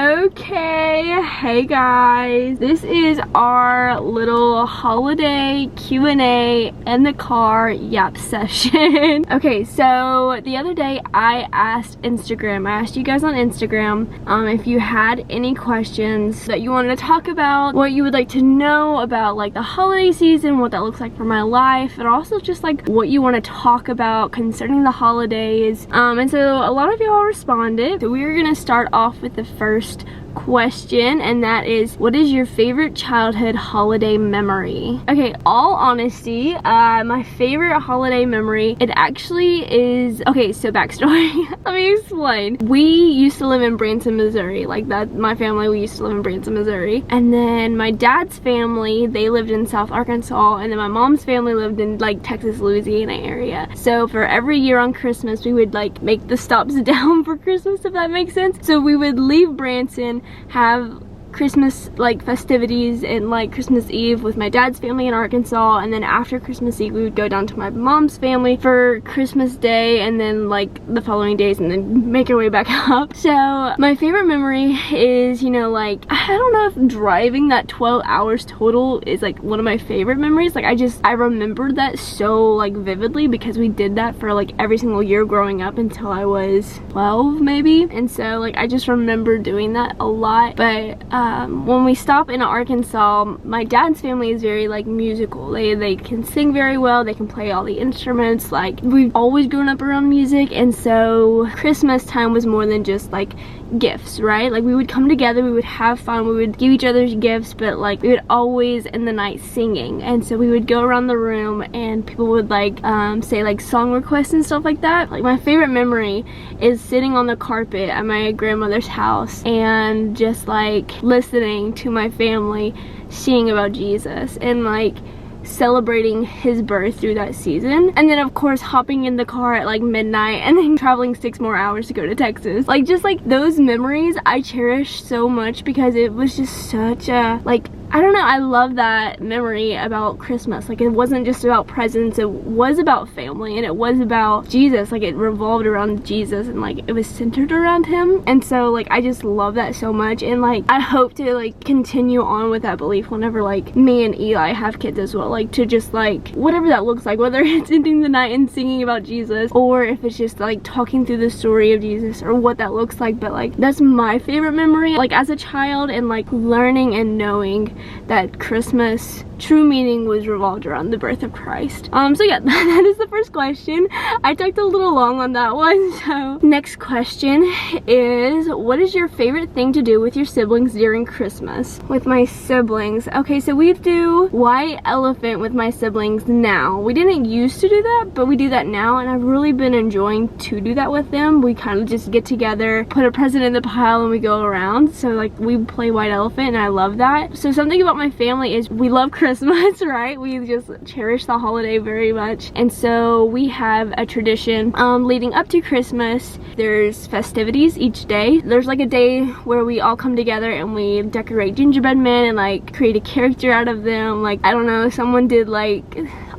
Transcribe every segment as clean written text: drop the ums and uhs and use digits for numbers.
Okay, hey guys, this is our little holiday Q&A in the car yap session. Okay, so the other day I asked you guys on Instagram if you had any questions that you wanted to talk about, what you would like to know about like the holiday season, what that looks like for my life, and also just like what you want to talk about concerning the holidays. And so a lot of y'all responded. So we're gonna start off with the first question, and that is, what is your favorite childhood holiday memory? Okay, all honesty, my favorite holiday memory, it actually is, okay, so backstory. Let me explain. We used to live in Branson, Missouri. Like that, my family, we used to live in Branson, Missouri. And then my dad's family, they lived in South Arkansas, and then my mom's family lived in like Texas, Louisiana area. So for every year on Christmas, we would like make the stops down for Christmas, if that makes sense. So we would leave Branson, have Christmas like festivities and like Christmas Eve with my dad's family in Arkansas, and then after Christmas Eve we would go down to my mom's family for Christmas Day, and then like the following days, and then make our way back up. So my favorite memory is, you know, like I don't know if driving that 12 hours total is like one of my favorite memories. Like I remember that so like vividly because we did that for like every single year growing up until I was 12 maybe, and so like I just remember doing that a lot. But when we stop in Arkansas, my dad's family is very like musical. They can sing very well, they can play all the instruments. Like we've always grown up around music, and so Christmas time was more than just like gifts, right? Like we would come together, we would have fun, we would give each other gifts, but like we would always end the night singing. And so we would go around the room and people would like say like song requests and stuff like that. Like my favorite memory is sitting on the carpet at my grandmother's house and just like listening to my family sing about Jesus and like celebrating his birth through that season. And then of course hopping in the car at like midnight and then traveling 6 more hours to go to Texas. Like just like those memories I cherish so much because it was just such a like, I don't know, I love that memory about Christmas. Like it wasn't just about presents, it was about family, and it was about Jesus. Like it revolved around Jesus and like it was centered around him. And so like I just love that so much, and like I hope to like continue on with that belief whenever like me and Eli have kids as well. Like to just like whatever that looks like, whether it's ending the night and singing about Jesus, or if it's just like talking through the story of Jesus, or what that looks like. But like that's my favorite memory, like as a child, and like learning and knowing that Christmas true meaning was revolved around the birth of Christ. So yeah, that is the first question. I talked a little long on that one. So next question is, what is your favorite thing to do with your siblings during Christmas? With my siblings, okay, so we do white elephant with my siblings now. We didn't used to do that, but we do that now, and I've really been enjoying to do that with them. We kind of just get together, put a present in the pile, and we go around. So like we play white elephant, and I love that. So something about my family is we love Christmas, right? We just cherish the holiday very much. And so we have a tradition leading up to Christmas. There's festivities each day. There's like a day where we all come together and we decorate gingerbread men and like create a character out of them. Like, I don't know, someone did like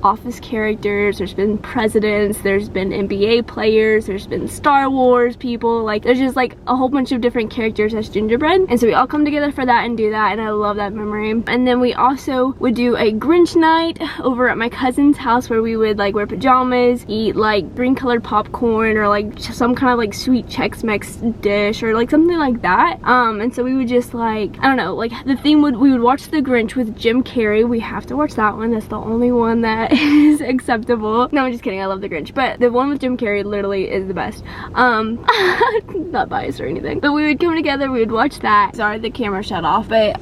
office characters, there's been presidents, there's been NBA players, there's been Star Wars people. Like there's just like a whole bunch of different characters as gingerbread, and so we all come together for that and do that, and I love that memory. And then we also would do a Grinch night over at my cousin's house where we would like wear pajamas, eat like green colored popcorn, or like some kind of like sweet Chex-Mex dish, or like something like that. And so we would just like, I don't know, like the theme would, we would watch The Grinch with Jim Carrey. We have to watch that one, that's the only one that is acceptable. No, I'm just kidding, I love The Grinch, but the one with Jim Carrey literally is the best. Not biased or anything, but we would come together, we would watch that. Sorry, the camera shut off. But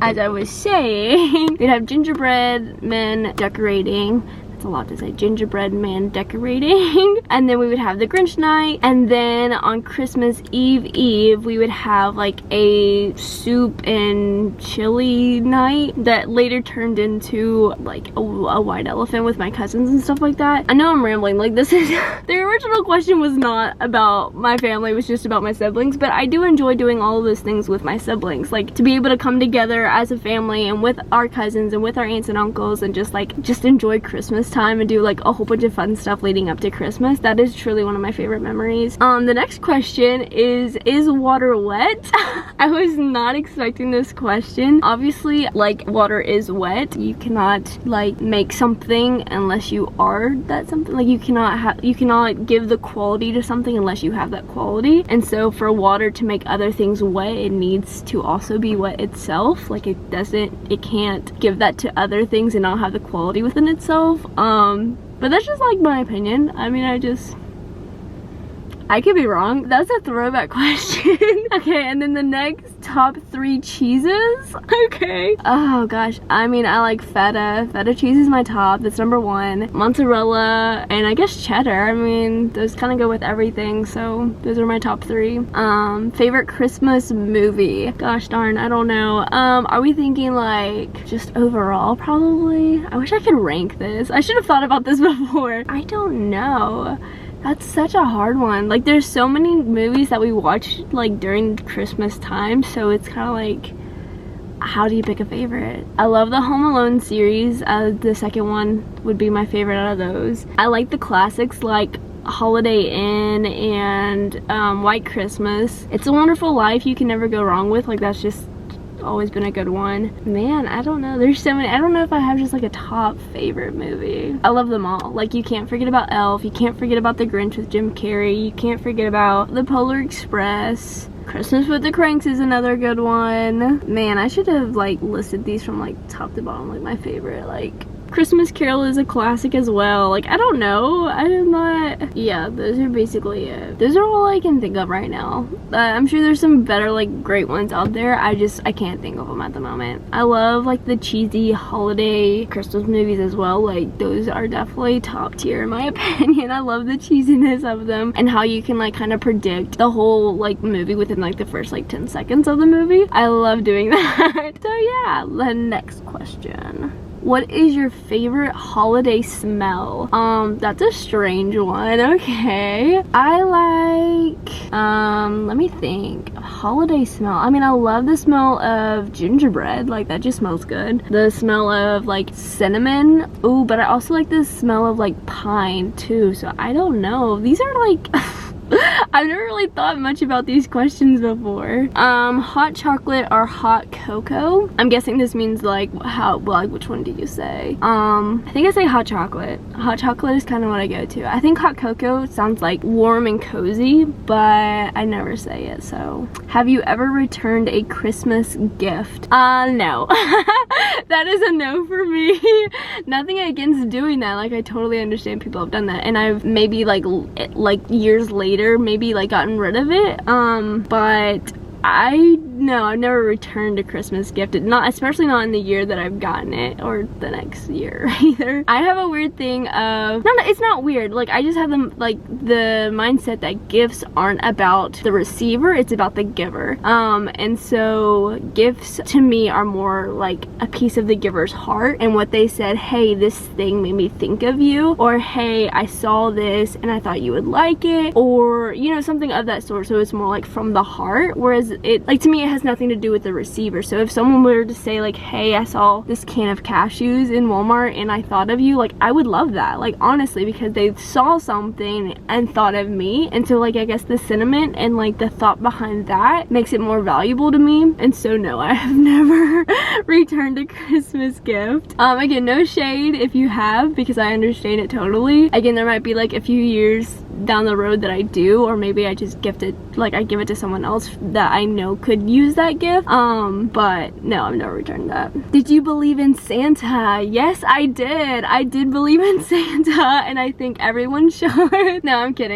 as I was saying, we'd have gingerbread men decorating. A lot to say, gingerbread man decorating. And then we would have the Grinch night, and then on Christmas Eve we would have like a soup and chili night that later turned into like a white elephant with my cousins and stuff like that. I know I'm rambling, like this is the original question was not about my family, it was just about my siblings, but I do enjoy doing all of those things with my siblings, like to be able to come together as a family and with our cousins and with our aunts and uncles and just enjoy Christmas Christmas time and do like a whole bunch of fun stuff leading up to Christmas. That is truly one of my favorite memories. The next question is water wet? I was not expecting this question. Obviously, like, water is wet. You cannot like make something unless you are that something. Like, you cannot give the quality to something unless you have that quality. And so for water to make other things wet, it needs to also be wet itself. Like, it can't give that to other things and not have the quality within itself. But that's just like my opinion. I mean, I could be wrong. That's a throwback question. Okay, and then the next, top 3 cheeses. Okay. Oh gosh, I mean, I like feta. Feta cheese is my top. That's number 1. Mozzarella, and I guess cheddar. I mean, those kind of go with everything, so those are my top 3. Favorite Christmas movie. Gosh darn, I don't know. Are we thinking like just overall? Probably. I wish I could rank this. I should have thought about this before. I don't know. That's such a hard one. Like, there's so many movies that we watch like during Christmas time, so it's kind of like, how do you pick a favorite? I love the Home Alone series. The second one would be my favorite out of those. I like the classics like Holiday Inn and White Christmas. It's a Wonderful Life you can never go wrong with. Like, that's just always been a good one. Man, I don't know. There's so many. I don't know if I have just like a top favorite movie. I love them all. Like, you can't forget about Elf. You can't forget about The Grinch with Jim Carrey. You can't forget about The Polar Express. Christmas with the Cranks is another good one. Man, I should have like listed these from like top to bottom, like my favorite. Like, Christmas Carol is a classic as well. Like, I don't know. I'm not... Yeah, those are basically it. Those are all I can think of right now. I'm sure there's some better, like, great ones out there. I can't think of them at the moment. I love, like, the cheesy holiday Christmas movies as well. Like, those are definitely top tier in my opinion. I love the cheesiness of them and how you can, like, kind of predict the whole, like, movie within, like, the first, like, 10 seconds of the movie. I love doing that. So, yeah, the next question. What is your favorite holiday smell? That's a strange one. Okay. I like, let me think. Holiday smell. I mean, I love the smell of gingerbread. Like, that just smells good. The smell of, like, cinnamon. Ooh, but I also like the smell of, like, pine, too. So, I don't know. These are, like... I've never really thought much about these questions before. Hot chocolate or hot cocoa? I'm guessing this means like which one do you say? I think I say hot chocolate. Hot chocolate is kind of what I go to. I think hot cocoa sounds like warm and cozy, but I never say it, so. Have you ever returned a Christmas gift? No. That is a no for me. Nothing against doing that. Like, I totally understand people have done that, and I've maybe like years later maybe like gotten rid of it, but I've never returned a Christmas gift, especially not in the year that I've gotten it, or the next year either. I have a weird thing of, it's not weird, like, I just have the mindset that gifts aren't about the receiver, it's about the giver. And so gifts to me are more like a piece of the giver's heart and what they said, hey, this thing made me think of you, or hey, I saw this and I thought you would like it, or, you know, something of that sort. So it's more like from the heart, whereas it, like, to me, it has nothing to do with the receiver. So if someone were to say like, hey, I saw this can of cashews in Walmart and I thought of you, like, I would love that, like, honestly, because they saw something and thought of me. And so, like, I guess the sentiment and like the thought behind that makes it more valuable to me. And so no, I have never returned a Christmas gift. Again, no shade if you have, because I understand it totally. Again, there might be like a few years down the road that I do, or maybe I just gift it, like I give it to someone else that I know could use that gift. But no, I've never returned that. Did you believe in Santa? Yes, I did. I did believe in Santa, and I think everyone should. No, I'm kidding.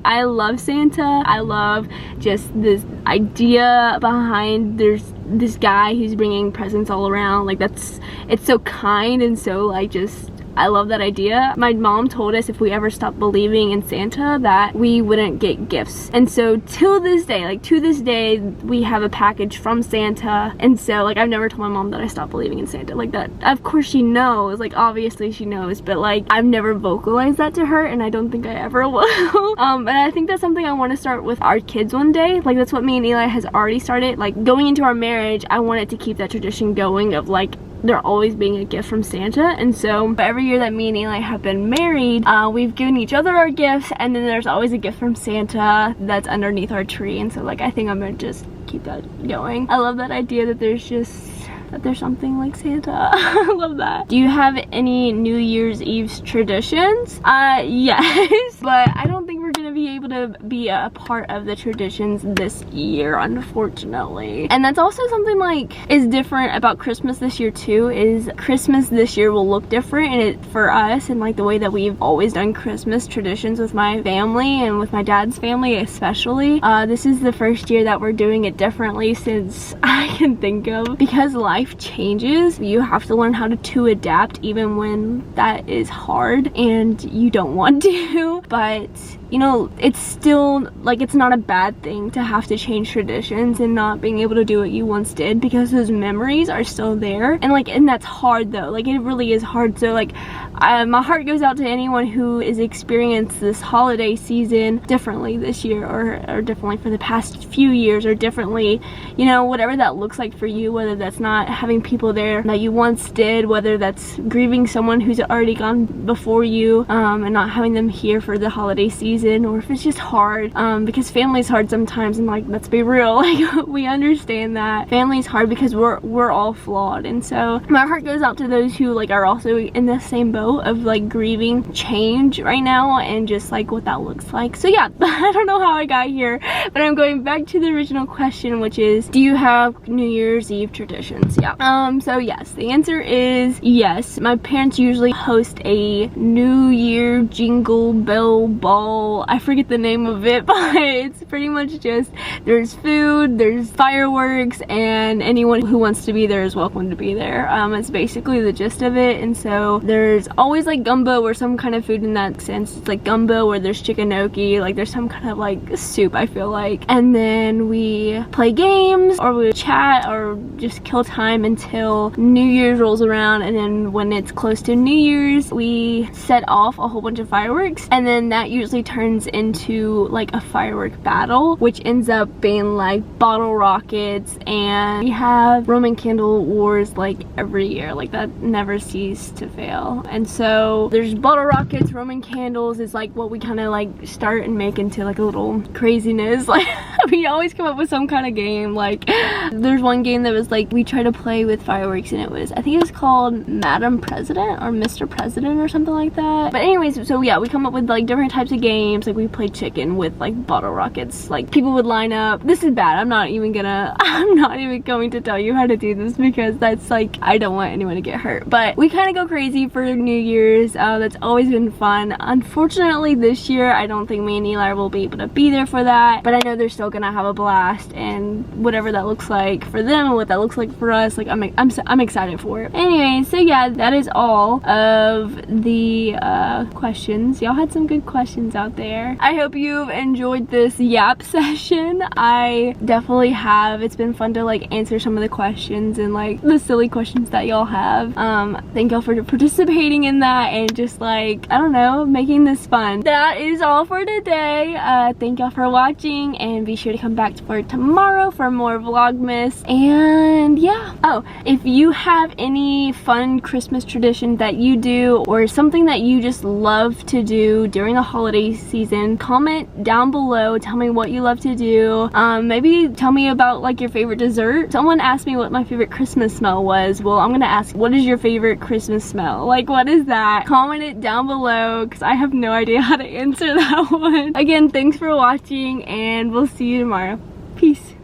I love Santa. I love just this idea behind there's this guy who's bringing presents all around. Like, it's so kind, and so like just, I love that idea. My mom told us if we ever stopped believing in Santa that we wouldn't get gifts. And so till this day, like to this day, we have a package from Santa. And so like I've never told my mom that I stopped believing in Santa. Like, that, of course she knows, like obviously she knows, but like I've never vocalized that to her, and I don't think I ever will. But I think that's something I want to start with our kids one day. Like, that's what me and Eli has already started. Like, going into our marriage, I wanted to keep that tradition going of like there always being a gift from Santa. And so every year that me and Eli have been married, we've given each other our gifts, and then there's always a gift from Santa that's underneath our tree. And so like I think I'm gonna just keep that going. I love that idea that there's something like Santa. I love that. Do you have any New Year's Eve traditions? Yes, but I don't think we're gonna be able to be a part of the traditions this year, unfortunately. And that's also something like is different about Christmas this year too, is Christmas this year will look different and for us, and like the way that we've always done Christmas traditions with my family and with my dad's family especially. This is the first year that we're doing it differently since I can think of, because life changes. You have to learn how to adapt even when that is hard and you don't want to. But you know, it's still like, it's not a bad thing to have to change traditions and not being able to do what you once did, because those memories are still there. And like, and that's hard though, like it really is hard. So like my heart goes out to anyone who is experienced this holiday season differently this year, or differently for the past few years, or differently, you know, whatever that looks like for you, whether that's not having people there that you once did, whether that's grieving someone who's already gone before you, and not having them here for the holiday season, or if it's just hard, because family's hard sometimes, and like, let's be real, like we understand that family's hard because we're all flawed. And so my heart goes out to those who like are also in the same boat of like grieving change right now and just like what that looks like. So yeah, I don't know how I got here, but I'm going back to the original question, which is, do you have New Year's Eve traditions? Yeah. So yes, the answer is yes. My parents usually host a New Year jingle bell ball. I forget the name of it, but it's pretty much just, there's food, there's fireworks, and anyone who wants to be there is welcome to be there. It's basically the gist of it. And so there's always like gumbo or some kind of food in that sense. It's like gumbo, or there's chicken gnocchi, like there's some kind of like soup, I feel like. And then we play games, or we chat, or just kill time until New Year's rolls around. And then when it's close to New Year's, we set off a whole bunch of fireworks, and then that usually turns into like a firework battle, which ends up being like bottle rockets, and we have Roman candle wars like every year, like that never ceases to fail. And so there's bottle rockets, Roman candles is like what we kind of like start and make into like a little craziness. Like we always come up with some kind of game. Like there's one game that was like, we try to play with fireworks, and it was, I think it was called Madam President or Mr. President or something like that. But anyways, so yeah, we come up with like different types of games. Like we played chicken with like bottle rockets. Like people would line up. This is bad. I'm not even going to tell you how to do this, because that's like, I don't want anyone to get hurt. But we kind of go crazy for New Year's. That's always been fun. Unfortunately this year, I don't think me and Eli will be able to be there for that, but I know they're still gonna have a blast, and whatever that looks like for them and what that looks like for us, like I'm excited for it. Anyway, so yeah, that is all of the questions. Y'all had some good questions out there. I hope you've enjoyed this yap session. I definitely have. It's been fun to like answer some of the questions and like the silly questions that y'all have. Thank y'all for participating in that and just like, I don't know, making this fun. That is all for today. Thank y'all for watching, and be sure to come back for tomorrow for more Vlogmas. And yeah. Oh, if you have any fun Christmas tradition that you do, or something that you just love to do during the holiday season, comment down below. Tell me what you love to do. Maybe tell me about like your favorite dessert. Someone asked me what my favorite Christmas smell was. Well, I'm gonna ask, what is your favorite Christmas smell? Like, what is that? Comment it down below, because I have no idea how to answer that one. Again, thanks for watching, and we'll see you tomorrow. Peace.